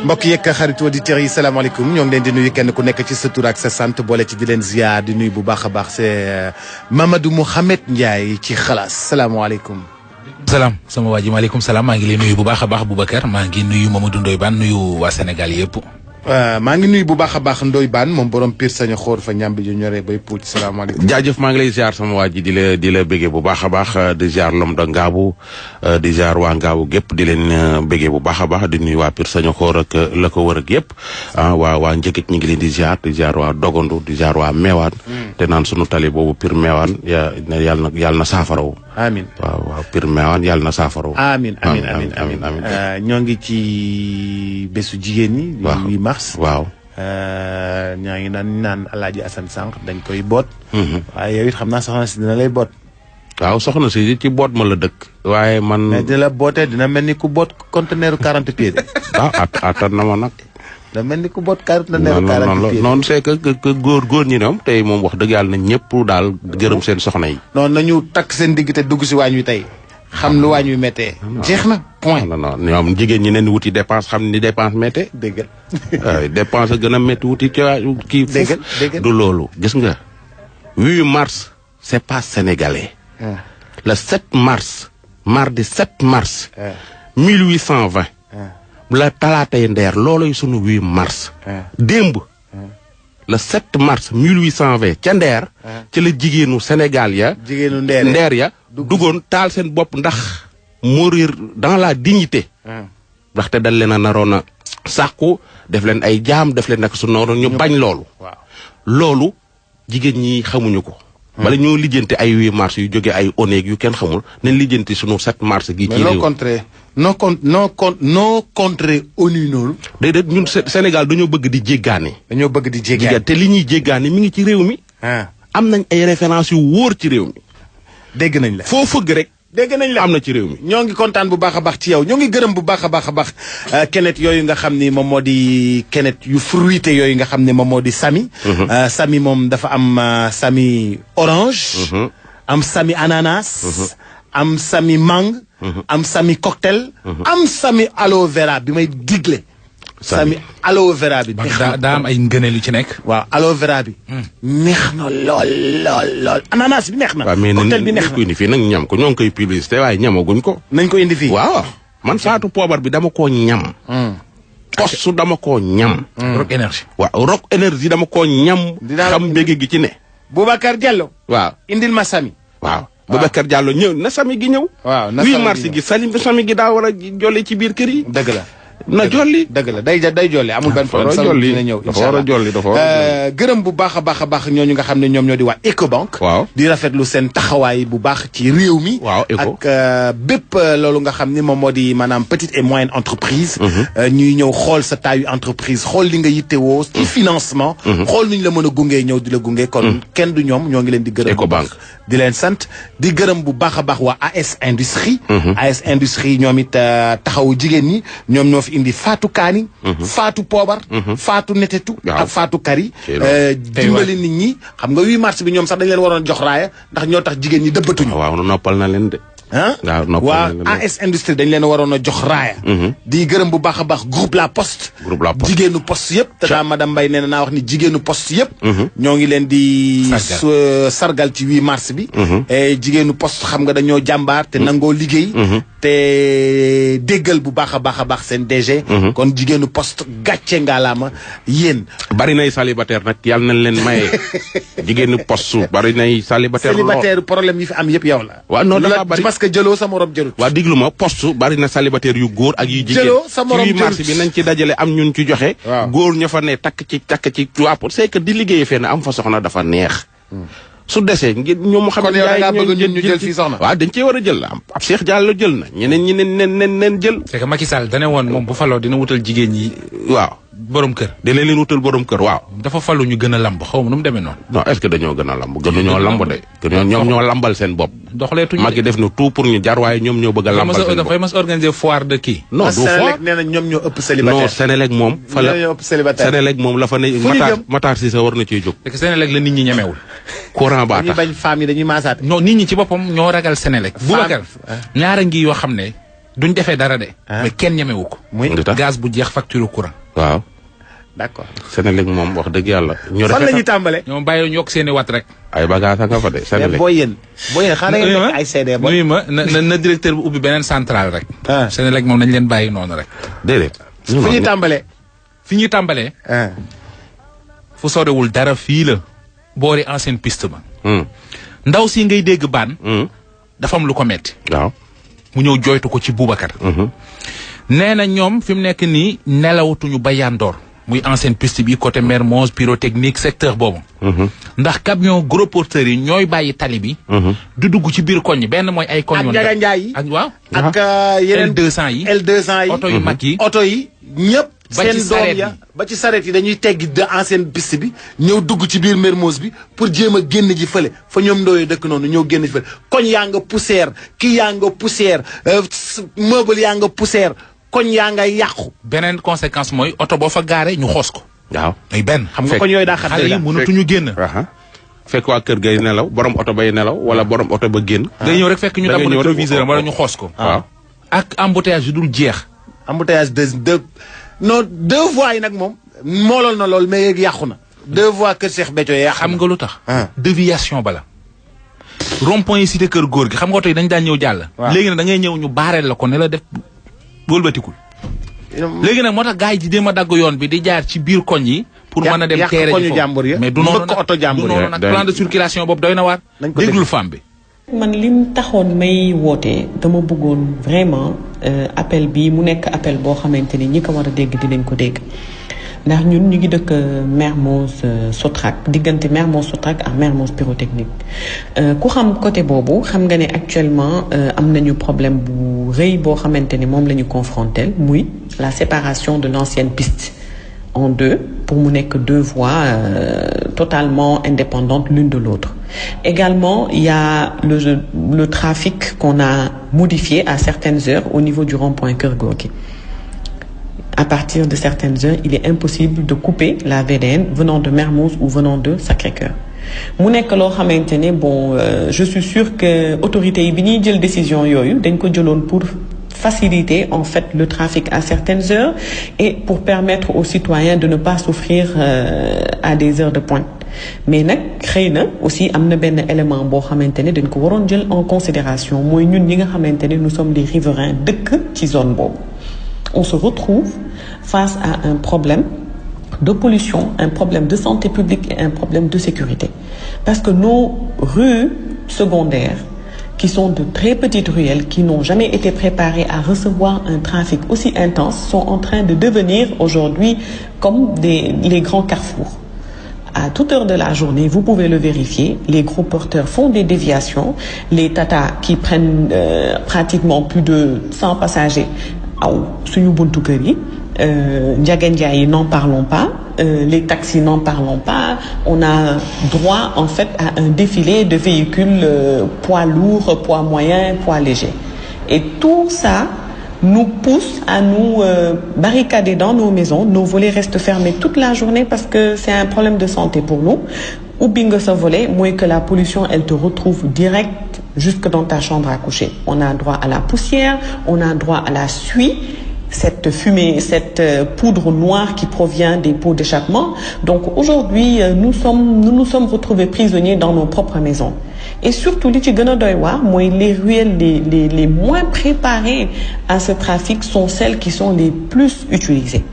mbokk yeeg xaritu auditeurs yi salaamaaleykum ñoo ngi leen di nuyu kenn ku nekk ci sa tur ak sa sant boole ci di leen ziar di nuyu bu baax a baax c'est Mamadou Mouhamed Ndiaye ci xalaas salaamaaleykum. salaam sama waa ji maaleykum salaam maa ngi lay nuyu bu baax a baax Boubacar maa ngi nuyu Mamadou Ndoye Bane nuyu waa Sénégal yëpp. maa ngi nuyu bu baax a baax Ndoye Bane moom borom Pire sañ a xool fa ñam bi ju ñoree bay puuc salaamaaleykum. jaajëf maa ngi lay ziar sama waa ji di la béggee bu baax a baax di ziar lom da ngaabu di ziar waa ngaabu gépp di leen béggee bu baax a baax di nuyu waa Pire sañ a xool ak la ko wër ak yëpp waa njëkkit ñi ngi leen di ziar waa dogandu di ziar waa meewaan te naan sunu tali boobu Pire meewaan yàlla na saafarawu amiin waaw Pire meewaan yàlla na saafarawu amiin ñoo ngi ci bésu jigéen ñi. waaw 8 mars. waaw. ñaa ngi naan Alaaji Assane Sànq dañ koy boot. waaye yow it xam naa soxna si dina lay boot. waaw soxna si ci boot ma la dëkk. waaye man. mais dina la bootee dina mel ni ku boot conteneur 40 pieds. attan na ma nag. da mel ni ku boot conteneur 40 pieds. non c'est que góor ñi ñoom tey moom wax dëgg yàlla na ñëpp daal gërëm seen soxna yi. non nañu takk seen digg te dugg si waañ wi tey. xam lu waañ wi méttee. jeex na point. non ñoom jigéen ñi ne wuti dépense xam ni dépense méttee. dégg nga dépense gën a métti wuti kii. dégg du loolu gis nga. 8 mars c'est pas sénégalais. le 7 mars. mardi 7 mars. 1820. la talaatay ndeer looloy sunu 8 mars. démb. le 7 mars 1820 ca ndeer. ci la jigéenu Sénégal ya. jigéenu ndeer ya. duggoon taal seen bopp ndax mourir dans la dignité. ndaxte dañ leen a naroon a sàkku def leen ay jaam def leen nag su noonu ñu bañ loolu. waaw loolu jigéen ñi xamuñu ko. bala ñoo lijjanti ay 8 mars yu jóge ay oneeg yu kenn xamul nañ lijjanti sunu 7 mars gi. ci réew non contre ONU noonu. déedéet ñun Sénégal dañoo bëgg di jéggaane. dañoo bëgg di jéggaane te li ñuy jéggaane mi ngi ci réew mi. am nañ ay références yu wóor ci réew mi. dégg nañ la foo fëgg rek. dégg nañ la am na ci réew mi. ñoo ngi kontaan bu baax a baax ci yow ñoo ngi gërëm bu baax a baax kenet yooyu nga xam ni moom moo di kenet yu fruité yooyu nga xam ne moom moo di sami. sami moom dafa am sami orange. am sami ananas. am sami mangue. am sami cocktail. am sami aloe vera bi may digle. sami aloe vera bi. daa am ay ngëneel yu ci nekk. waaw aloe vera bi. neex na lool. ananas bi neex na. cocktail bi neex na ko indi fii nag ñam ko ñoo ngi koy publicité waaye ñamaguñ ko. nañ ko indi fii. waaw man saatu poobar bi dama koo ñam. postu dama koo ñam. Rock énergie. waaw Rock énergie dama koo ñam. xam mbége gi ci ne. Boubacar Diallo. waaw indil ma sami. waaw Boubacar Diallo ñëw na sami gi ñëw. waaw na 8 mars gi sami gi daa war a jolli ci biir kër yi. dëgg la. na jolli dëgg la day jolli amul benn problème dafa dina ñëw dafa war a jolli gërëm bu baax a baax ñooñu nga xam ne ñoom ñoo di waa Ecobank. waaw di rafetlu seen taxawaay bu baax ci réew mi. waaw ak bépp loolu nga xam ni moom moo di maanaam petite et moyenne entreprise. ñuy ñëw xool sa taayu entreprise xool li nga yittewoo. ci financement. xool nu ñu la mën a gungee ñëw di la gunge. kon kenn du ñoom ñoo ngi leen di gërëm. Ecobank di leen sant di gërëm bu baax a baax waa AS Industrie. AS Industrie ñoom it taxawu jigéen ñi ñoom ñoo fi indi Fatou Kaani. Fatou Poobar. Fatou Netetu. ak Fatou Kari. dimbali nit ñi xam nga 8 mars bi ñoom sax dañ leen waroon jox raaya ndax ñoo tax jigéen ñi dëbbatuñu. waaw noppal na leen de. waa AS Industrie dañ leen waroon a jox raaya. di gërëm bu baax a baax groupe La Poste. jigéenu poste yëpp. te daa madame Mbaye nee na naa wax ni jigéenu poste yëpp. ñoo ngi leen di. sargal ci 8 mars bi. jigéenu poste xam nga dañoo jàmbaar te nangoo liggéey. te déggal bu baax a baax seen DG. kon jigéenu poste gàcce ngaalaama yéen. bari nay célibataire nag yàlla nañ leen maye. jigéenu poste bari nay célibataire. célibataire problème yi fi am yëpp yow la. waaw non dafa bari parce que jëloo sa morom jëlut. waa diglu ma poste bari na célibataire yu góor ak yu jigéen. jëloo sa morom ci 8 mars bi nañ ci dajale am ñun ci joxe. góor ña fa ne takk ci waa c'est que di liggéeyee fenn am fa soxna dafa neex. su desee ngir ñoom xam kon yow da ngaa bëgg ñun ñu jël fii soxna. waaw dañ cee war a jël ab Cheikh Diallo jël na ñeneen ñi nen jël. c'est que Macky Sall da ne woon moom bu faloo dina wutal jigéen ñi. waaw borom kër. dina leen wutal borom kër waaw. dafa falu ñu gën a lamb xaw ma nu mu demee noonu. non est-ce que dañoo gën a lamb gënuñoo lamb de. ñoom ñoo lambal seen bopp. doxaleetuñu Macky def na tout pour ñu jar waaye ñoom ñoo bëgg a lambal seen bopp. dafay mas organiser foire de kii. non du foire nee na ñoom ñoo ëpp célibataire. non Sénélec moom. fa la Sénélec moom la fa ne. Matar Cissé war na ciy jóg. c'est que Sénélec la nit ñi ñemewul. courant baa tax dañuy bañ femmes yi dañuy maasaat. non nit ñi ci boppam ñoo ragal Sénélec. Boubacar ñaara ngi yoo xam ne duñ defee dara de. mais kenn ñemewu ko. muy gaz bu jeex facture courant. waaw. d'accord. Sénélec moom wax dëgg yàlla. ñu fan la ñuy tàmbalee. ñoom bàyyi ñu yokk seen i wat rek. ay bagages nga fa de Sénélec. mais booy yéen xanaa ngeen nekk ay CD booy. nuyu ma na directeur bu ubbi beneen centrale rek. Sénélec moom nañ leen bàyyi noonu rek. déedéet. fu ñuy tàmbalee. fi ñuy tàmbalee. fu sorewul dara fii la. boori ancienne piste ba. ndaw si ngay dégg baan. dafa am lu ko metti. waaw. mu ñëw jooytu ko ci Boubacar. nee na ñoom fi mu nekk nii nelawatuñu ba yandoor muy ancienne piste bi côté Mermoz pyrotechnique secteur boobu. ndax camion gros porteurs yi ñooy bàyyi tali bi. du dugg ci biir koñ yi benn mooy ay. koñ ak Ndiaga Ndiaye yi ak waaw. ak yeneen L200 yi. L200 yi oto yu mag yi. oto yi ñëpp. ba ci seen doom ya ba ci sareet yi dañuy teggi de ancienne piste bi ñëw dugg ci biir Mermoz bi pour jéem a génn ji fële fa ñoom ndooyee dëkk noonu ñëw génn ji fële koñ yaa nga poussière kii yaa nga poussière meuble yaa nga poussière koñ yaa nga yàqu. beneen conséquence mooy oto boo fa gaaree ñu xoos ko. waaw muy benn. xam nga koñ yooyu daa xat xale yi mënatuñu génn. fekk waa kër gay nelaw borom oto bay nelaw wala borom oto ba génn. day ñëw rek fekk ñu damm rétroviseur wala ñu xoos ko. waaw ak embouteillage yu dul jeex. embouteillage deux voies yi nag moom mooloon na lool mais yàqu na. deux voies kër Cheikh Béthio yàqu na. xam nga lu tax. déviation bala. rond-point yi cité kër góor gi xam nga oto yi dañ daan ñëw jàll. léegi nag da ngay ñëw ñu baareel la ko ne la def wëlbatikul. léegi nag moo tax gars yi di dem a dagg yoon bi di jaar ci biir koñ yi. pour mën a dem teere ji foofu mais du noonu nag plan de circulation boobu doy na waar. déglul femme bi. man lim taxoon may woote dama bëggoon vraiment appel bi mu nekk appel boo xamante ni ñi ko war a dégg dinañ ko dégg ndax ñun ñu ngi dëkk Mermoz Sotrac diggante Mermoz Sotrac ak Mermoz pyrotechnique ku xam côté boobu xam nga ne actuellement am nañu problème bu rëy boo xamante ni moom la ñu confronté muy la séparation de l'ancienne piste en deux pour mu nekk deux voies totalement indépendantes l'une de l'autre. Également, il y a le trafic qu'on a modifié à certaines heures au niveau du rond-point Keur Gorgui. À partir de certaines heures, il est impossible de couper la VDN venant de Mermoz ou venant de Sacré-Cœur. mu nekk loo xamante ne bon je suis sûre que autorités yi bi ñuy jël décision yooyu dañ ko jëloon pour faciliter en fait le trafic à certaines heures et pour permettre aux citoyens de ne pas souffrir à des heures de pointe. mais nag xëy na aussi am na benn élément boo xamante ne dañ ko waroon jël en considération mooy ñun ñi nga xamante ne nous sommes des riverains dëkk ci zone boobu. on se retrouve face à un problème de pollution, un problème de santé publique et un problème de sécurité. Parce que nos rues secondaires, qui sont de très petites ruelles, qui n'ont jamais été préparées à recevoir un trafic aussi intense, sont en train de devenir aujourd'hui comme les grands carrefours. À toute heure de la journée, vous pouvez le vérifier, les gros porteurs font des déviations, les tatas qui prennent pratiquement plus de 100 passagers aw suñu buntu kër yi Ndiaga Ndiaye n'en parlons pas les taxis n'en parlons pas on a droit en fait à un défilé de véhicules poids lourds, poids moyens, poids légers et tout ça nous pousse à nous barricader dans nos maisons. Nos volets restent fermés toute la journée parce que c'est un problème de santé pour nous. Ubbi nga sa volet mooy que la pollution elle te retrouve direct jusque dans ta chambre à coucher. On a droit à la poussière, on a droit à la suie, cette fumée, cette poudre noire qui provient des pots d'échappement. Donc aujourd'hui nous nous sommes retrouvés prisonniers dans nos propres maisons. Et surtout li ci gën a doy waar mooy les ruelles les moins préparées à ce trafic sont celles qui sont les plus utilisées.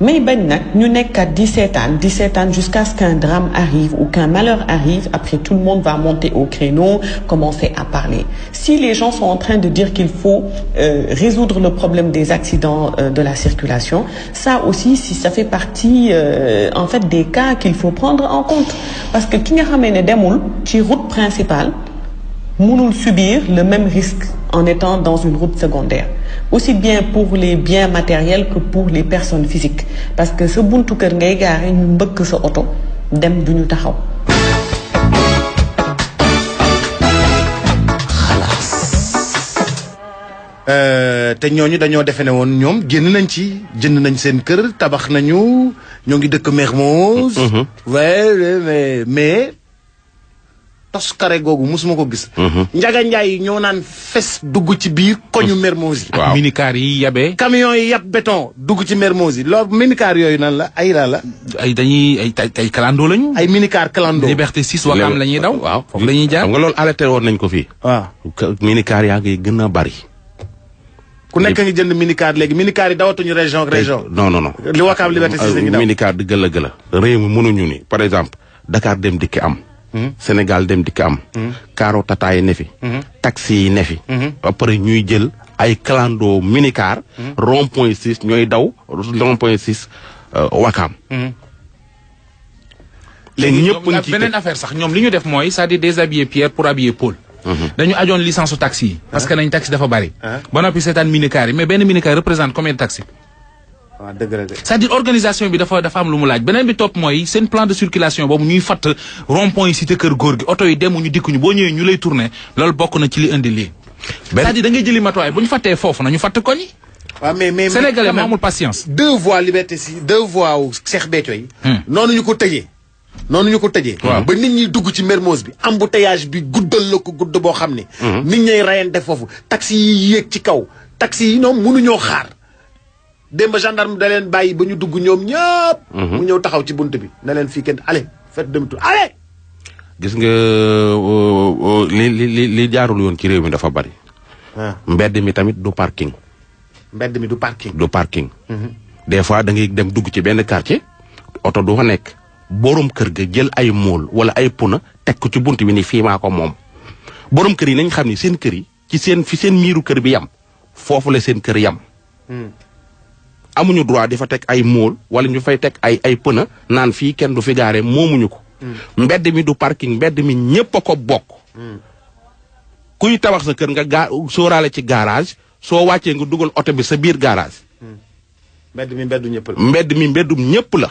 Mais bañ nag ñu nekkat di seetaan jusqu'à ce qu'un drame arrive ou qu'un malheur arrive. Après tout le monde va monter au créneau, commencer à parler. Si les gens sont en train de dire qu'il faut résoudre le problème des accidents de la circulation, ça aussi si ça fait partie en fait des cas qu'il faut prendre en compte. Parce que ki nga xamee ne demul ci route principale mënul subir le même risque en étant dans une route secondaire. Aussi bien pour les biens matériels que pour les personnes physiques. Parce que sa buntu kër ngay gaare ñu mbëkk sa oto dem duñu taxaw. xalaas. te ñooñu dañoo defe ne woon ñoom génn nañ ci jënd nañ seen kër tabax nañu ñoo ngi dëkk Mermoz. mais toskare googu musuma ko gis. Njaga Njaay yi ñoo naan fes dugg ci biir koñu Mermoz yi. ak minicar yi yabee. camion yi yab béton dugg ci Mermoz yi loolu minicar yooyu nan la ay la. ay dañuy ay clando lañu. ay minicar clando. Liberté 6 Wakaam la ñuy daw. waaw foofu la ñuy jaar. xam nga loolu arrêté woon nañ ko fii. waaw minicar yaa ngi gën a bari. ku nekk ngi jënd minicar léegi minicar yi dawatuñu région. non. li Wakaam Liberté 6 la ñuy daw minicar di gëla gëla. réew mi mënuñu ni par exemple Dakar dem dikki am. Sénégal dem dikki am. Karo Tata yi ne fi. taxi yi ne fi. ba pare ñuy jël ay clando minicar. rond point 6 ñooy daw rond point 6 Wakaam. léegi ñëpp beneen affaire sax ñoom li ñu def mooy c'est-à-dire déshabiller Pierre pour habiller Paul. dañu ajoon licence su taxi yi. parce que nañ taxi dafa bari. ba noppi seetaan minicar yi mais benn minicar représente combien de taxi. waaw dëgg la de. c'est-à-dire organisation bi dafa am lu mu laaj beneen bi topp mooy seen plan de circulation boobu ñuy fatt rond-point yi cité kër góor gi oto yi demuñu dikkuñu boo ñëwee ñu lay tourner loolu bokk na ci li indi lii. c'est-à-dire da ngay jëli matuwaay bu ñu fattee foofu nañu fatt koñ yi. waaw mais Sénégalais moo amul patience. 2 voies Liberté 6 2 voies wu Cheikh Béthio yi. noonu ñu ko tëjee. ba nit ñi dugg ci Mermoz bi embouteillage bi guddal la ko gudd boo xam ne. nit ñay rayante foofu taxi yi yéeg ci kaw taxi yi ñoom mënuñoo xaar. démb gendarme da leen bàyyi ba ñu dugg ñoom ñëpp. mu ñëw taxaw ci bunt bi na leen fii kenn allez faites demi-tour allez. gis nga li jaarul yoon ci réew mi dafa bari. mbedd mi tamit du parking. du parking. des fois da ngay dem dugg ci benn quartier oto du fa nekk borom kër ga jël ay mool wala ay puna teg ko ci bunt bi ni fii maa ko moom. borom kër yi nañ xam ni seen kër yi ci fi seen miiru kër bi yam foofu la seen kër yam. amuñu droit di fa teg ay mool wala ñu fay teg ay pneu naan fii kenn du fi gaare moomuñu ko. mbedd mi du parking mbedd mi ñëpp a ko bokk. kuy tabax sa kër nga sóoraale ci garage soo wàccee nga dugal oto bi sa biir garage. mbedd mi mbeddu ñëpp la. mbedd mi mbeddum ñëpp la.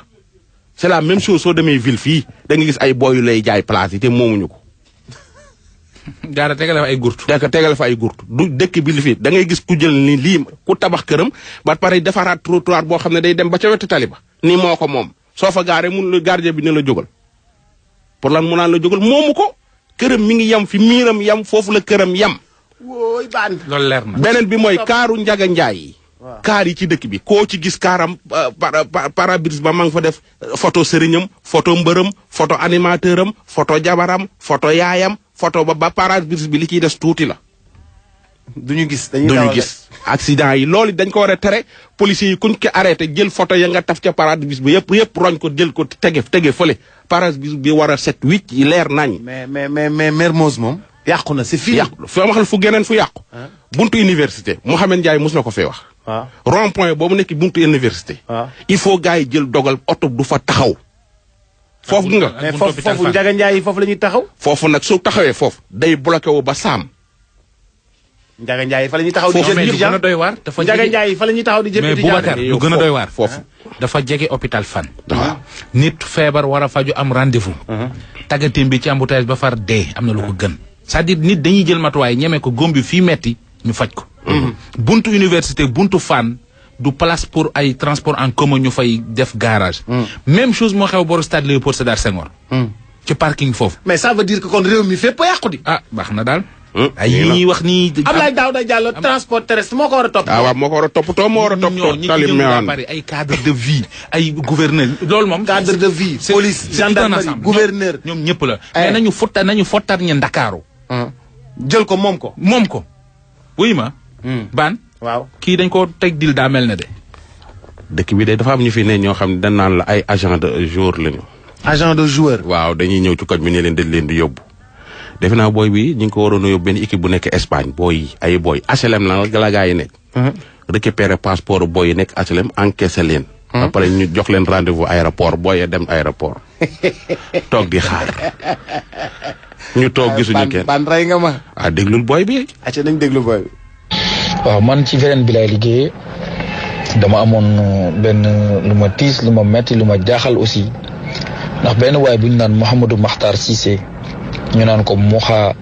c'est la même chose soo demee ville fii da nga gis ay boy yu lay jaay place yi te moomuñu ko. jaara tegale fa ay gurtu. tegale fa ay gurtu du dëkk bi li fi da ngay gis ku jël ni lii ku tabax këram ba pare defaraat trottoir boo xam ne day dem ba ca wetu tali ba nii moo ko moom soo fa gaaree mun la gardien bi ne la jógal pour lan mu naan la jógal moomu ko këram mi ngi yam fi miiram yam foofu la këram yam. wooy baan. loolu leer na. beneen bi mooy kaaru Njaga Njaay yi. kaar yi ci dëkk bi koo ci gis kaaram parabrise ba ma nga fa def photo sëriñam photo mbërëm photo animateur am photo jabaram photo yaayam photo ba parabrise bi li ciy des tuuti la. duñu gis accident yi loolu dañ ko war a tere policiers yi kuñ ko arrêté jël photo ya nga taf ca parabrise bi yëpp roñ ko jël ko tege fële parabrise bi war a set wicc yi leer nañ. mais Mermoz moom. yàqu na c'est fini. yàqu fa waxal fu geneen fu yàqu. buntu université Mouhamed Ndiaye mos na ko fee wax. rond point boobu nekk buntu université. il faut gars yi jël dogal oto du fa taxaw. foofu nga. mais foofu Njaga Njaay yi foofu la ñuy taxaw. foofu nag su taxawee foofu day bloqué wu ba saam. Njaga Njaay yi fa la ñuy taxaw. foofu lu gën a doy waar. dafa Njaga Njaay yi fa la ñuy taxaw di jël. mais Boubacar lu gën a doy waar foofu. dafa jege hôpital Fann. nit feebar war a faju am rendez-vous. tàggatim bi ci embouteillage ba far dee am na lu ko gën. c'est-à-dire nit dañuy jël matuwaay ñeme ko góom bi fii metti ñu faj ko. buntu université buntu Fann du place pour ay transport en commun ñu fay def garage. même chose moo xew boru stade Léopold Sédar Senghor. ci parking foofu. mais ça veut dire que kon réew mi fépp a yàqu di. baax na daal. ay yi ñuy wax nii. Abdoulaye Daouda Diallo transport terrestre moo ko war a topp. waaw moo ko war a toppatoo moo war a toppatoo. ñi bari ay cadre de vie ay gouverneur loolu moom. cadre de vie police gendarmerie gouverneur ñoom ñëpp la. mais nañu fottar ñi Ndakaaru. jël ko moom ko. wuy ma. Baan. waaw kii dañ ko teg dil daa mel ne de. dëkk bi de dafa am ñu fi ne ñoo xam ne dañ naan la ay agent de jour lañu. agent de joueur. waaw dañuy ñëw ci koñ bi ne leen dañ leen di yóbbu. defe naa booy bi ñu ngi ko waroon a yóbbu benn équipe bu nekk Espagne booy yi ay booy HLM la gaa yi nekk. récupérer passeport booy yi nekk HLM encaissé leen. après ñu jox leen rendez-vous aéroport booy ya dem aéroport toog di xaar. ñu toog gisuñu kenn ban rey nga ma. déglul booy bi. acca nañ déglu booy bi. waaw man ci VDN bi lay liggéeyee dama amoon benn lu ma tiis lu ma metti lu ma jaaxal aussi ndax benn waay bu ñu naan Mouhamadou Makhtar Cissé ñu naan ko Mouha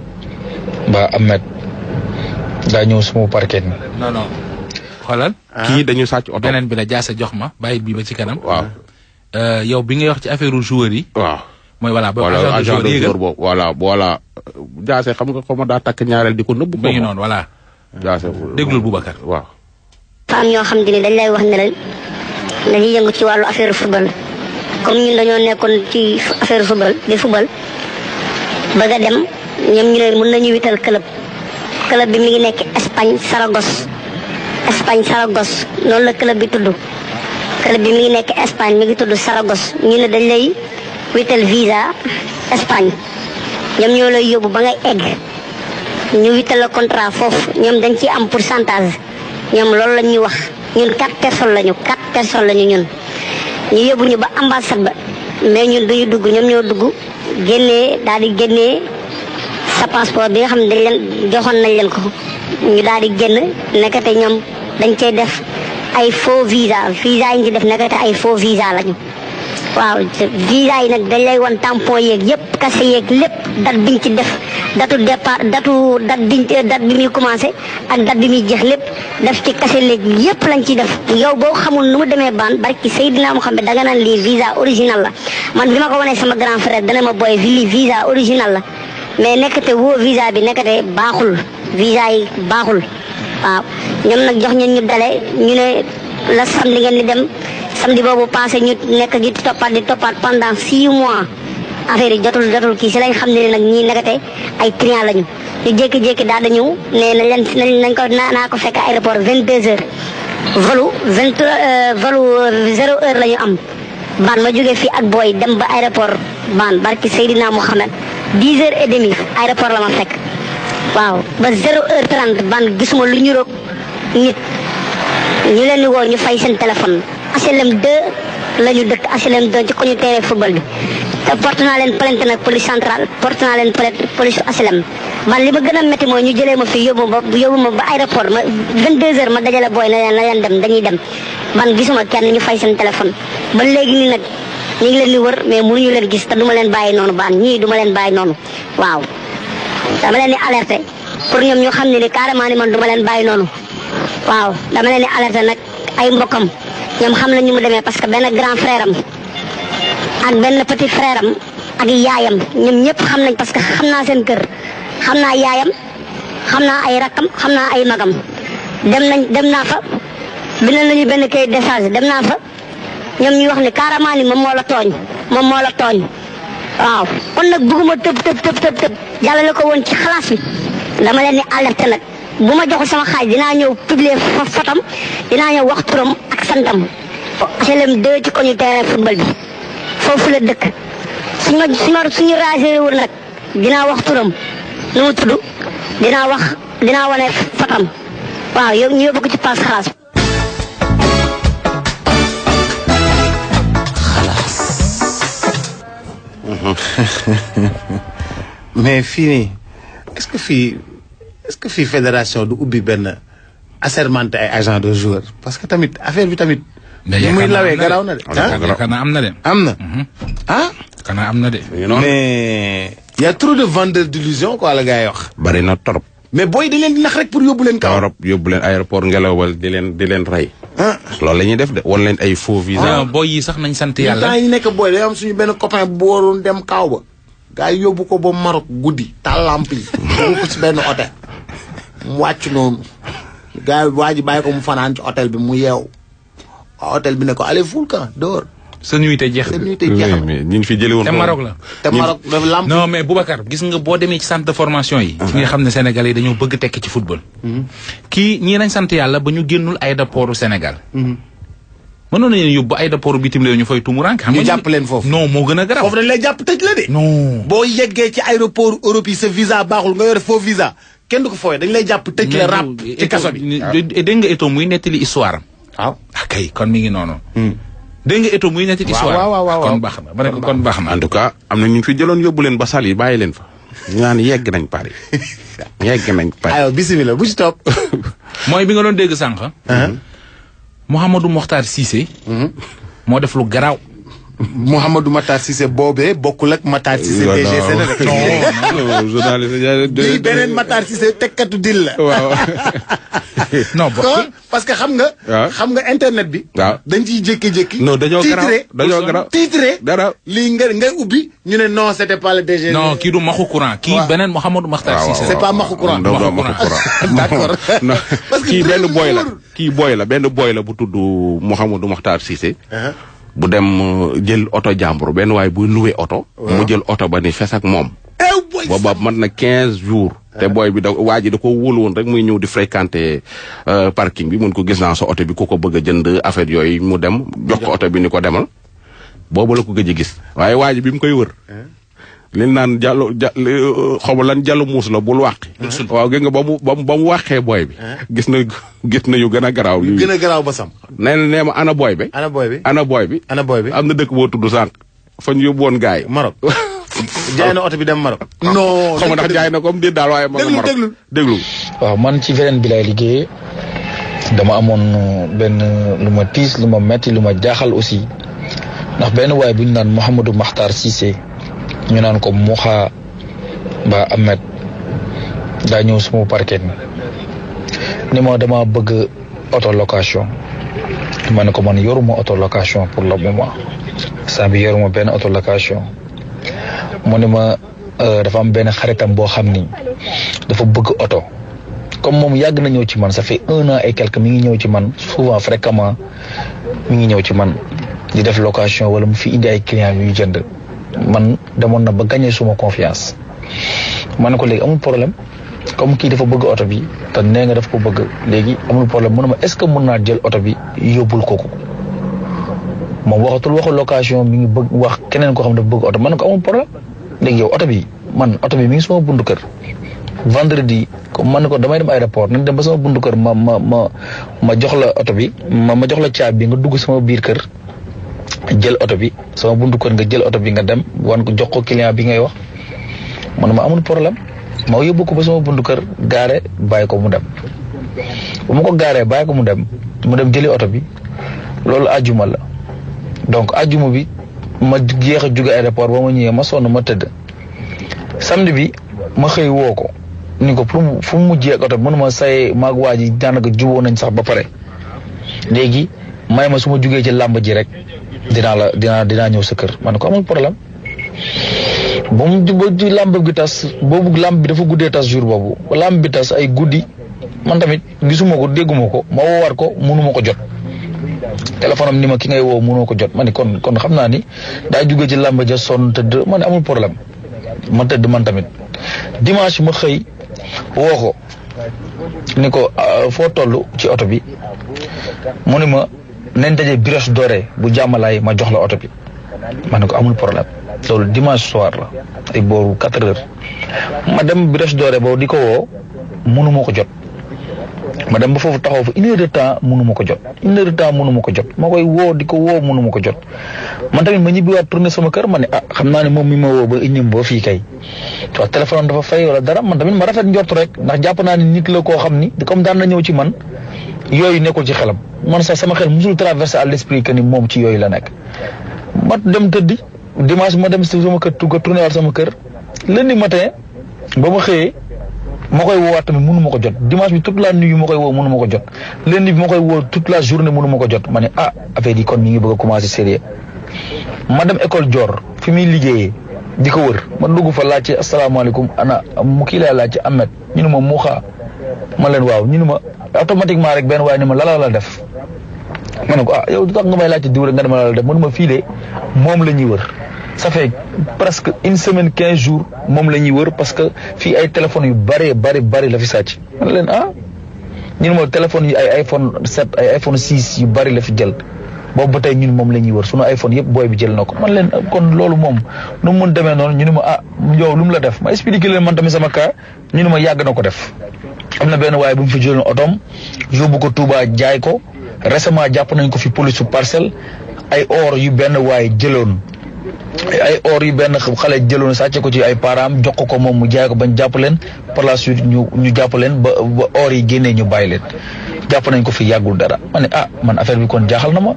ba Ahmed daa ñëw suma parquet ni non xoolal. kii dañu sàcc oto. beneen bi la jaase jox ma bàyyi bii ba ci kanam. waaw. yow bi ngay wax ci affaire joueur yi. waaw mooy voilà agent de jour boobu voilà jaase xam nga xoma daa takk ñaareel di ko nëbb. ba ngi noonu voilà. jaase déglul Boubacar. waaw. am ñoo xam ne dañ lay wax ne leen dañuy yëngu ci wàllu affaire football comme ñun dañoo nekkoon ci affaire football di football bëgg a dem ñoom ñu ne mën nañu wital club bi mi ngi nekk Espagne Saragosse noonu la club bi tudd. club bi mi ngi nekk Espagne mi ngi tudd Saragosse ñu ne dañ lay wital visa Espagne ñoom ñoo lay yóbbu ba ngay egg ñu wital la contrat foofu ñoom dañ ciy am pourcentage ñoom loolu la ñuy wax ñun 4 personnes lañu ñun. ñu yóbbu ñu ba ambassade ba mais ñun duñu dugg ñoom ñoo dugg daal di génnee sa passeport bi nga xam ne dañ leen joxoon nañ leen ko ñu daal di génn nekkate ñoom dañ cey def ay faux visa yi ñu ci def nekkate ay faux visa lañu. waaw visa yi nag dañ lay won tampon yeeg yëpp kase yeeg lépp date biñ ci def date bi muy commencé ak date bi muy jeex lépp def ci kase léegi yëpp lañ ci def yow boo xamul nu mu demee baan barki Seydina Muhammad danga naan lii visa original la man bi ma ko wanee sama grand frère dana ma booy lii visa original la mais nekkate woo visa bi nekkate baaxul visa yi baaxul waaw ñoom nag jox ñun ñu dale ñu ne la samedi ngeen di dem samedi boobu passé ñu nekk di toppaat pendant 6 mois affaire yi jotul kii si lañ xam ne nag ñii nekkate ay client lañu ñu jékki-jékki daal di ñëw ne nañ ko naa ko fekk aéroport 22h volu 0h la ñu am baan ma jógee fii ak booy dem ba aéroport baan barki Seydina Mouhamed 10h30 aéroport la ma fekk waaw ba 0h30 baan gisuma lu ñu roog nit ñu leen di woo ñu fay seen téléphone HLM 2 la ñu dëkk HLM 2 ci ko ñu terrain football bi te porte naa leen plainte nag police centrale porte naa leen plainte police HLM man li ma gën a métti mooy ñu jëlee ma fi yóbbu ma ba aéroport ma 22h ma dajale booy na leen dem dañuy dem man gisuma kenn ñu fay seen téléphone ba léegi nii nag ñu ngi leen di wër mais mënuñu leen gis te duma leen bàyyi noonu baan ñii duma leen bàyyi noonu waaw dama leen di alerter pour ñoom ñu xam ne ni carrément ni man duma leen bàyyi noonu waaw dama leen di alerter nag ay mbokkam ñoom xam nañ ñu mu demee parce que benn grand frère am ak benn petit frère am ak yaayam ñoom ñëpp xam nañ parce que xam naa seen kër xam naa yaayam xam naa ay rakkam xam naa ay magam dem naa fa bindal nañu benn kayit décharge dem naa fa ñoom ñuy wax ni carrément ni moom moo la tooñ waaw kon nag bëgguma tëb jàllale ko woon ci xalaas bi dama leen di alerter nag bu ma joxul sama xaaj dinaa ñëw publier fotom dinaa ñëw wax turam ak santam HLM 2 ci koñu terrain football bi foofu la dëkk suñu rasé wul nag dinaa wax turam nu mu tudd dinaa wane fotom waaw yow ñu yóbbu ko ci pass xalaas mais fii nii est-ce que fii fédération du ubbi benn assermenté ay agent de joueur parce que tamit affaire bi tamit. mais muy lawee garaaw na de. yaakaar naa am na de. am na. ah. yaakaar naa am na de. mais y a trop de vendeurs d'illusions quoi la gars yi wax. bari na torop. mais booy da leen di nax rek pour yóbbu leen kaw. torop yóbbu leen aéroport ngelawal di leen rey. loolu la ñuy def de wan leen ay faux visa. booy yi sax nañ sant yàlla. temps yi nekk booy day am suñu benn copain bu waroon dem kaw ba. gars yi yóbbu ko ba Maroc guddi taal lamp yi. yóbbu ko si benn hôtel. mu wàcc noonu. gars yi waa ji bàyyi ko mu fanaan ci hôtel bi mu yeew. waa hôtel bi ne ko allez ful camp dehors. sa nuitée jeex na. mais ñu ngi fi jëlee woon. te Maroc la. te Maroc dafa lamp. non mais Boubacar gis nga boo demee ci centre de formation yi. ci nga xam ne Sénégalais yi dañoo bëgg tekki ci football. kii ñii nañ sant yàlla ba ñu génnul aéroportu Sénégal. mënoon nañu yóbbu aéroport bitim réew ñu fay tumurank. xam nga ñu jàpp leen foofu. non moo gën a garaaw. foofu dañ lay jàpp tëj la de. non boo yeggee ci aéroport Europe yi sa visa baaxul nga yore faux visa kenn du ko fooyee dañ lay jàpp tëj la rap ci kaso bi. dégg nga Eto'o muy nettali histoire am. waaw kay kon mi ngi noonu. dégg nga Eto'o muy nettali histoire. waaw kon baax na ma ne ko kon baax na. en tout cas am na ñu fi jëloon yóbbu leen ba sal yi bàyyi leen fa. ñu naan yegg nañ Paris. yegg nañ Paris. aywa bisimilah bu ci topp. mooy bi nga doon dégg sànq. Mouhamadou Mokhtar Cissé. moo def lu garaaw. Mouhamadou Makhtar Cissé boobee bokkul ak Makhtar Cissé DG Sénégal. non journaliste lii beneen Makhtar Cissé tekkatu dil la. waaw. non bokkul parce que xam nga. xam nga internet bi. waaw dañ ciy jékki-jékki. non dañoo garaaw titré dara lii ngay ubbi ñu ne non c'était pas le DG. non kii du maxu courant. kii beneen Mouhamadou Makhtar Cissé. c'est pas maxu courant. d'accord. parce que kii benn boy la. kii boy la benn boy la bu tudd Mouhamadou Makhtar Cissé. bu dem jël oto jàmbur benn waaye buy loué oto. mu jël oto ba ni fes ak moom. booba mat na 15 jours. te booy bi waa ji da ko wóolu woon rek muy ñëw di fréquenter parking bi mun ko gis naa sa oto bi ku ko bëgg a jënd affaire yooyu mu dem jox ko oto bi ni ko demal. boobu la ko gëj a gis waaye waa ji bi mu koy wër. li naan xaw ma lan jàllu muus la bul wàqi. waaw gis nga ba mu wàqee booy bi. gis na yu gën a garaaw. yu gën a garaaw ba sam. nee ma ana booy bi. ana booy bi. am na dëkk boo tudd sànq. fa ñu yóbbu woon gars yi. Maroc. jaay na oto bi dem Maroc. non xam nga ndax jaay na comme déet daal waaye ma nga Maroc déglu. waaw man ci feneen bi lay liggéeyee dama amoon benn lu ma tiis lu ma metti lu ma jaaxal aussi ndax benn waay bu ñu naan Mouhamadou Makhtar Cissé ñu naan ko Mouha ba Ahmed daa ñëw suma parquet ni ma dama bëgg auto location ma ne ko man yoruma auto location pour le moment saa bi yoruma benn auto location mu ne ma dafa am benn xaritam boo xam ni dafa bëgg auto comme moom yàgg na ñëw ci man ça fait 1 an et quelque mi ngi ñëw ci man souvent fréquemment mi ngi ñëw ci man di def location wala mu fi indi ay clients yu jënd man demoon na ba gagné suma confiance ma ne ko léegi amul problème comme kii dafa bëgg oto bi te nee nga daf ko bëgg léegi amul problème mu ne ma est-ce que mën naa jël oto bi yóbbul ko moom waxatul waxu location mi ngi bëgg wax keneen koo xam dafa bëgg oto ma ne ko amul problème léegi yow oto bi mi ngi sama buntu kër vendredi comme man ne ko damay dem aéroport nañ dem ba sama buntu kër ma jox la oto bi ma jox la caabi bi nga dugg sama biir kër jël oto bi sama buntu kër nga jël oto bi nga dem wan ko jox ko client bi ngay wax man ma amul problème ma yóbbu ko ba sama buntu kër gaare bàyyi ko mu dem bu ma ko gaaree bàyyi ko mu dem jëli oto bi loolu ajjuma la donc ajjuma bi ma jeex a jóge aéroport ba ma ñëwee ma sonn ma tëdd samedi bi ma xëy woo ko ni ko pour fu mu mujjee ak oto bi mënuma say maag waa ji daanaka juboo nañ sax ba pare léegi may ma su ma jugee ci làmb ji rek dinaa ñëw sa kër man ko amul problème ba mu làmb bi tas boobu làmb bi dafa guddee tas jour boobu làmb bi tas ay guddi man tamit gisuma ko dégguma ko ma woowaat ko mënuma ko jot téléphone am ni ma ki ngay woo mënoo ko jot ma ni kon xam naa ni daa jugee ci làmb ja sonn tëdd ma ne amul problème ma tëdd man tamit dimanche ma xëy woo ko ni ko foo toll ci oto bi mu ni ma nañ daje Brioche Dorée bu jàmmalaay ma jox la oto bi ma ne ko amul problème loolu dimanche soir la ay booru 4 heures ma dem Brioche Dorée boobu di ko woo mënuma ko jot ma dem ba foofu taxaw fa 1 heure de temps mënuma ko jot ma koy woo di ko woo mënuma ko jot man tamit ma ñibbiwaat tourné sama kër ma ne xam naa ne moom mi ma woo ba ñëm ba fii kay waaw téléphone dafa fay wala dara man tamit ma rafet njort rek ndax jàpp naa ni nit la koo xam ni comme daan na ñëw ci man yooyu nekkul ci xelam man sax sama xel musul traversé à l'esprit que ni moom ci yooyu la nekk ma dem tëddi dimanche ma dem sama kër tourné waat sama kër lundi matin ba ma xëyee ma koy woowaat tamit mënu ma ko jot dimanche bi toute la nuit ma koy woo mënu ma ko jot lundi bi ma koy woo toute la journée mënu ma ko jot ma ne affaire yi kon ñu ngi bëgg a commencé sérieux ma dem école Dior fi muy liggéeyee di ko wër ma dugg fa laajte asalaamaaleykum ana mu kii laa laajte Ahmed ñu ne ma Mouha ma leen waaw ñu ne ma automatiquement rek benn waaye ni ma la def ma ne ko yow du tax nga may laajte diw rek nga ne ma la def mënu ma fii de moom la ñuy wër ça fait presque 1 semaine 15 jours moom la ñuy wër parce que fii ay téléphones yu bari la fi sàcc ma ne leen ñu ne ma téléphone yi ay iPhone 7 ay iPhone 6 yu bari la fi jël boobu ba tey ñun moom la ñuy wër sunu iPhone yëpp booy bi jël na ko man leen kon loolu moom nu mu mën demee noonu ñu ne ma yow lu mu la def ma expliqué leen man tamit sama cas ñu ne ma yàgg na ko def am na benn waaye bu mu fi jëloon otoom yóbbu ko Touba jaay ko récemment jàpp nañ ko fi police su Parcelles ay or yu benn waaye jëloon ay or yu benn xale jëloon sàcce ko ci ay parents jox ko moom mu jaay ko bañ jàpp leen par la suite ñu jàpp leen ba or yi génnee ñu bàyyi leen jàpp nañ ko fi yàggul dara ma ne man affaire bi kon jaaxal na ma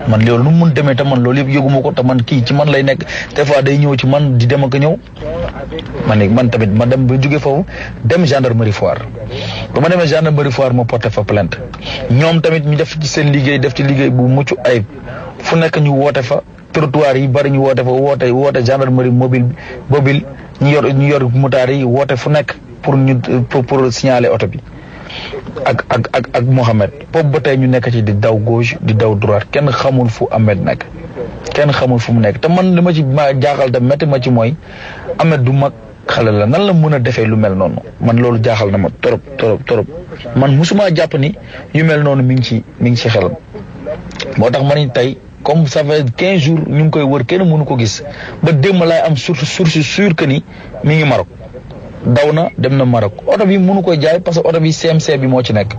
man loolu nu mu mun demee te man loolu yëpp yëguma ko te man kii ci man lay nekk des fois day ñëw ci man di dem ak ñëw man tamit ma dem ba jóge foofu dem gendarmerie Foire ba ma demee gendarmerie Foire ma porté fa plainte ñoom tamit ñu def ci seen liggéey def ci liggéey bu mucc ayib fu nekk ñu woote fa trottoir yi bari ñu woote fa woote gendarmerie mobile ñu yor motaar yi woote fu nekk pour signaler oto bi ak Mohamed boobu ba tey ñu nekk ci di daw gauche di daw droite kenn xamul fu Ahmed nekk kenn xamul fu mu nekk te man li ma ci jaaxal te métti ma ci mooy Ahmed du mag xale la nan la mën a defee lu mel noonu man loolu jaaxal na ma trop man musuma jàpp ni yu mel noonu mi ngi ci xelam moo tax ma ni tey comme ça fait 15 jours ñu ngi koy wër kenn mënu ko gis ba démb laay am source sûr que ni mi ngi Maroc daw na dem na Maroc oto bi mënu koy jaay parce que oto bi CMC bi moo ci nekk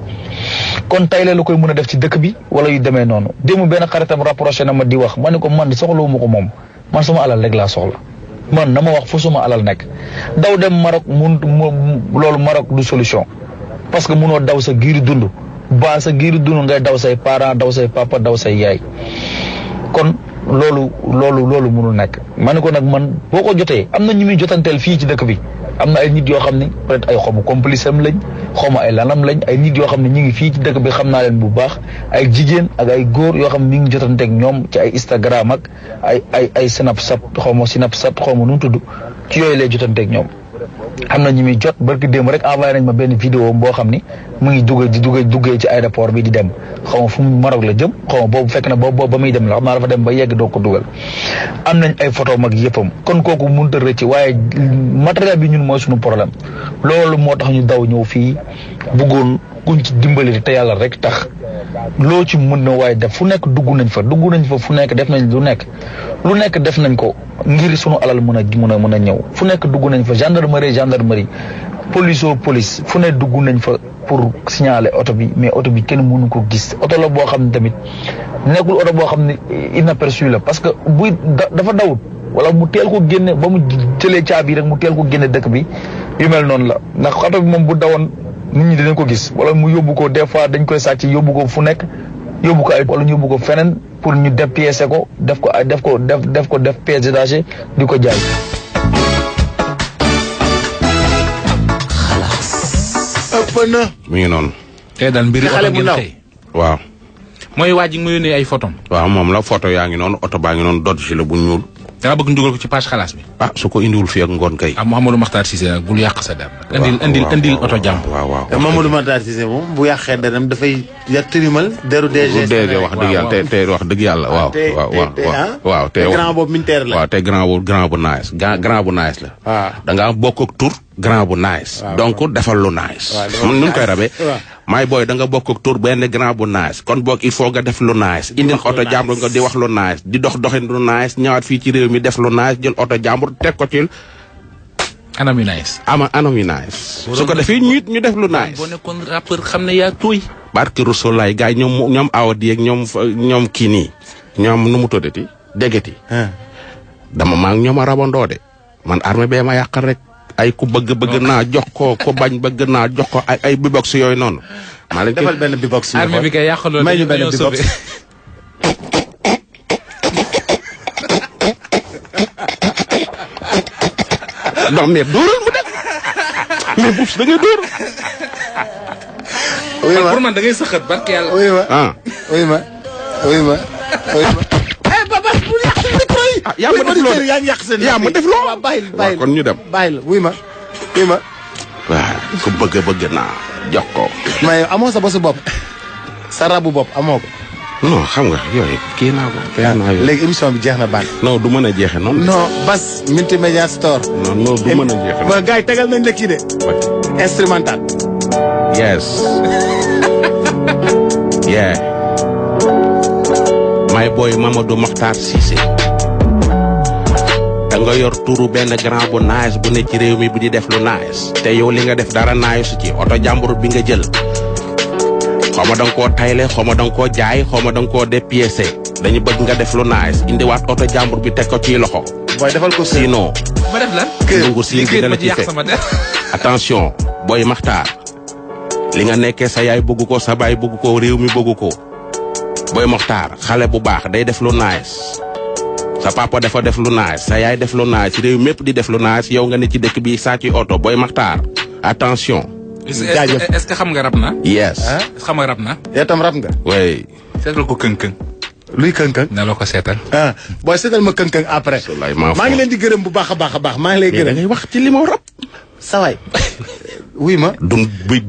kon tey la koy mën a def ci dëkk bi wala yu demee noonu démb benn xaritam rapproché na ma di wax ma ne ko man soxlawuma ko moom man sama alal rek laa soxla man na ma wax fu suma alal nekk daw dem Maroc loolu Maroc du solution parce que mënoo daw sa giiru dund ba sa giiru dund ngay daw say parents daw say papa daw say yaay kon loolu mënul nekk ma ne ko nag man boo ko jotee am na ñu muy jotanteel fii ci dëkk bi am na ay nit yoo xam ne peut-être ay xobu complice am lañ xawma ay lanam lañ ay nit yoo xam ne ñu ngi fii ci dëkk bi xam naa leen bu baax ay jigéen ak ay góor yoo xam ne ñu ngi jotanteeg ñoom ci ay Instagram ak ay Snapchat xawma nu mu tudd ci yooyu lay jotanteeg ñoom am na ñu muy jot barki démb rek envoyé nañ ma benn vidéo boo xam ni mu ngi duggee ci aéroport bi di dem xaw ma fu mu Maroc la jëm xaw ma boobu fekk na boobu ba muy dem la xam naa dafa dem ba yegg doo ko dugal am nañ ay photo mag yëppam kon kooku mënut a rëcc waaye matériel bi ñun mooy suñu problème loolu moo tax ñu daw ñëw fii bëggoon kuñ ci dimbali te yàlla rek tax loo ci mën na waaye def fu nekk dugg nañ fa fu nekk def nañ lu nekk def nañ ko ngir sunu alal mën a ñëw fu nekk dugg nañ fa gendarmerie police fu ne dugg nañ fa pour signaler oto bi mais oto bi kenn mënu ko gis oto la boo xam ne tamit nekkul oto boo xam ne inaperçu la parce que buy dafa dawut wala mu teel ko génne ba mu jëlee caabi rek mu teel ko génne dëkk bi yu mel noonu la ndax oto bi moom bu dawoon nit ñi dinañ ko gis wala mu yóbbu ko des fois dañ koy sàcc yóbbu ko fu nekk yóbbu ko ay wala ñu yóbbu ko feneen pour ñu dépiécer ko def pièce détachée di ko jaay. ëpp na. mi ngi noonu. tey daal mbiri oto ngeen tey. waaw. mooy waa ji nga yónnee ay photos. waaw moom la photo yaa ngi noonu oto baa ngi noonu Dodge la bu ñuul. danga bëgg ñu dugal ko ci page xalaas bi. su ko indiwul fii ak ngoon kay. Mouhamadou Makhtar Cissé nag bul yàq sa der. indil oto jàmm. waaw Mouhamadou Makhtar Cissé moom bu yàqee deram dafay tërimal deru DG. wax dëgg yàlla te wax dëgg yàlla waaw. te grand boobu militaire la. waaw te grand bu nice grand bu nice la. waaw da ngaa bokk ak tur grand bu nice. donc defal lu nice. mun nu koy rabee. may booy da nga bokk ak tur benn grand bu nice kon boog il faut nga def lu nice indil oto jàmbur nga di wax lu nice di doxin lu nice ñëwaat fii ci réew mi def lu nice jël oto jàmbur teg ko ci anam yu nice. anam yu nice. su ko defee ñu def lu nice. boo nekkoon rappeur xam ne yaa tooy. barki Rasulaay gars yi ñoom awadi ak ñoom kii nii ñoom nu mu tuddati déggati. dama maa ngi ñoom a rabandoo de man armée bee ma yàqal rek. ay ku bëgg naa jox ko ku bañ bëgg naa jox ko ay bibox yooyu noonu. maa leen defal benn bibox. armée bi kay yàqaloo may ñu benn bibox. non mais dóoral mu def mais buuf da ngay dóor. pour man da ngay sëxat barke yàlla. oui ma. yaa ma def loo yaa ngi yàq seen yaa ma def loo waaw bàyyil kon ñu dem bàyyil wuy ma waaw ku bëgg naa jox ko mais amoo sa bosu bopp sa rabu bopp amoo ko non xam nga yooyu kii naa ko léegi émission bi jeex na baan non du mën a jeexe noonu non Bass multimédia store non du mën a jeexe ba gars yi tegal nañ la kii de instrumental yes yeah my boy Mamadou Makhtar Cissé da nga yor turu benn grand bu nice bu ne ci réew mi bu di def lu nice te yow li nga def dara nice ci oto jàmbur bi nga jël xaw ma da nga koo tayle xaw ma da nga koo jaay xaw ma da nga koo dépiécé dañu bëgg nga def lu nice indiwaat oto jàmbur bi teg ko ci loxo. booy defal ko sinon. ma def lan. nungu siin bi dana ci fekk attention booy Makhtar li nga nekkee sa yaay bëgg ko sa baay bëgg ko réew mi bëgg ko Boy Mokhtar xale bu baax day def lu nice sa papa dafa def lu nice sa yaay def lu nice réew mépp di def lu nice yow nga ne ci dëkk bi saa ci oto Boy Mokhtar attention. est-ce que xam nga rap na. yes. xam nga rap na. yow tam rap nga. oui. seetal ko këng-këng. luy këng-këng. na la ko seetal. booy seetal ma këng-këng après. maa ngi leen di gërëm bu baax a baax maa ngi lay gërëm. da ngay wax ci li ma rap. sawaay. wuy ma.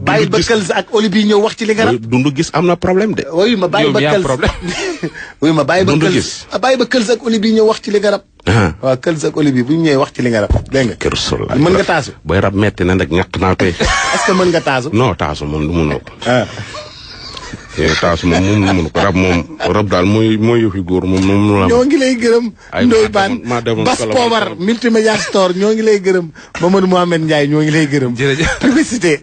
bàyyi ba këls ak oli bi ñëw wax ci li nga rap. dundu gis am na problème de. wuy ma bàyyi ba këls wuy ma bàyyi ba këls. bàyyi ba këls ak oli bi ñëw wax ci li nga rap. waaw këls ak oli bi bu ñu ñëwee wax ci li nga rap dégg nga. kër sol la mën nga taasu. booy rap metti na nag ñàkk naa koy. est-ce que mën nga taasu. non taasu moom du munoo ko. taasu moom mënu ko rab daal mooy yëfi góor moom la. ñoo ngi lay gërëm. Ndoye Bane Bas Poobar multimédia store ñoo ngi lay gërëm Mamadou Mohamed Ndiaye ñoo ngi lay gërëm. jërëjëf publicité.